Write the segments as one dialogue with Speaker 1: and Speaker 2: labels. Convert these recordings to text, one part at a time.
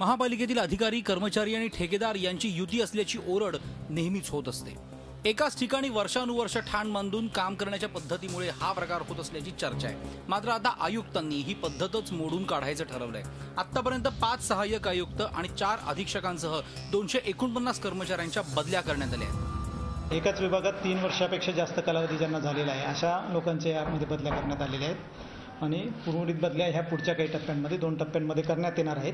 Speaker 1: महापालिकेतील अधिकारी, कर्मचारी आणि ठेकेदार यांची युती असल्याची ओरड नेहमीच होत असते। एकाच ठिकाणी वर्षानुवर्ष ठाण बांधून काम करण्याच्या पद्धतीमुळे हा प्रकार होत असल्याची चर्चा आहे। मात्र आता आयुक्तांनी ही पद्धतच मोडून काढायचं ठरवलंय। आतापर्यंत 5 सहाय्यक आयुक्त आणि 4 अधीक्षकांसह 249 कर्मचाऱ्यांच्या बदल्या करण्यात आल्या आहेत।
Speaker 2: एकाच विभागात 3 वर्षापेक्षा जास्त कालावधी ज्यांना झालेला आहे अशा लोकांच्या यामध्ये बदल्या करण्यात आलेल्या आहेत आणि उर्वरित बदल्या ह्या पुढच्या काही टप्प्यांमध्ये 2 टप्प्यांमध्ये करण्यात येणार आहेत।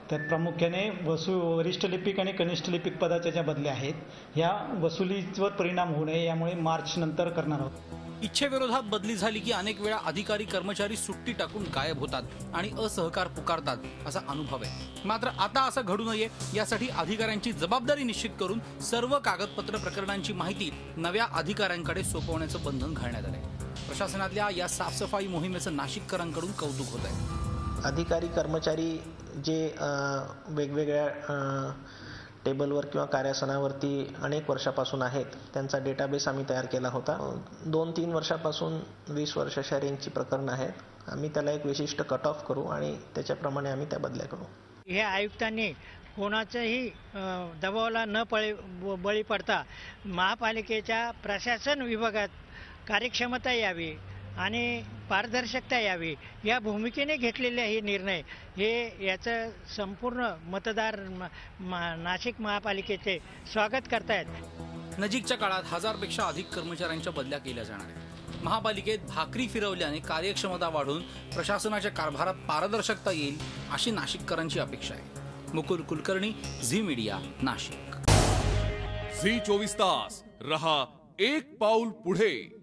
Speaker 2: त्यात प्रामुख्याने वरिष्ठ लिपिक आणि कनिष्ठ लिपिक पदाच्या ज्या बदल्या आहेत ह्या वसुलीवर परिणाम होऊ नये यामुळे मार्च नंतर करणार आहोत।
Speaker 1: इच्छेविरोधात बदली झाली की अनेक वेळा अधिकारी कर्मचारी सुट्टी टाकून गायब होतात आणि असहकार पुकारतात असा अनुभव आहे। मात्र आता असं घडू नये यासाठी अधिकाऱ्यांची जबाबदारी निश्चित करून सर्व कागदपत्र प्रकरणांची माहिती नव्या अधिकाऱ्यांकडे सोपवण्याचं बंधन घालण्यात आलंय। प्रशासनातल्या या साफसफाई मोहिमेचं नाशिककरांकडून कौतुक होत आहे।
Speaker 3: अधिकारी कर्मचारी जे वेगवेगळ्या टेबलवर किंवा कार्यासनावरती अनेक वर्षापासून आहेत त्यांचा डेटाबेस आम्ही तयार केला होता। 2-3 वर्षापासून 20 वर्षाच्या रेंजची प्रकरणं आहेत। आम्ही त्याला एक विशिष्ट कट ऑफ करू आणि त्याच्याप्रमाणे आम्ही त्या बदल्या करू।
Speaker 4: हे आयुक्तांनी कोणाच्याही दबावाला न बळी पडता महापालिकेच्या प्रशासन विभागात कार्यक्षमता यावी आणि पारदर्शकता यावी या भूमिकेने घेतलेले हे निर्णय हे याचं संपूर्ण मतदार नाशिक महापालिकेचे स्वागत करतायत।
Speaker 1: नजीकच्या काळात 1000 पेक्षा अधिक कर्मचाऱ्यांच्या बदल्या केल्या जाणार आहेत। महापालिकेत भाकरी फिरवल्याने कार्यक्षमता वाढून प्रशासनाच्या कारभारात पारदर्शकता येईल अशी नाशिककरांची अपेक्षा आहे। मुकुल कुलकर्णी, झी मीडिया, नाशिक।
Speaker 5: झी 24 तास रहा एक पाऊल पुढे।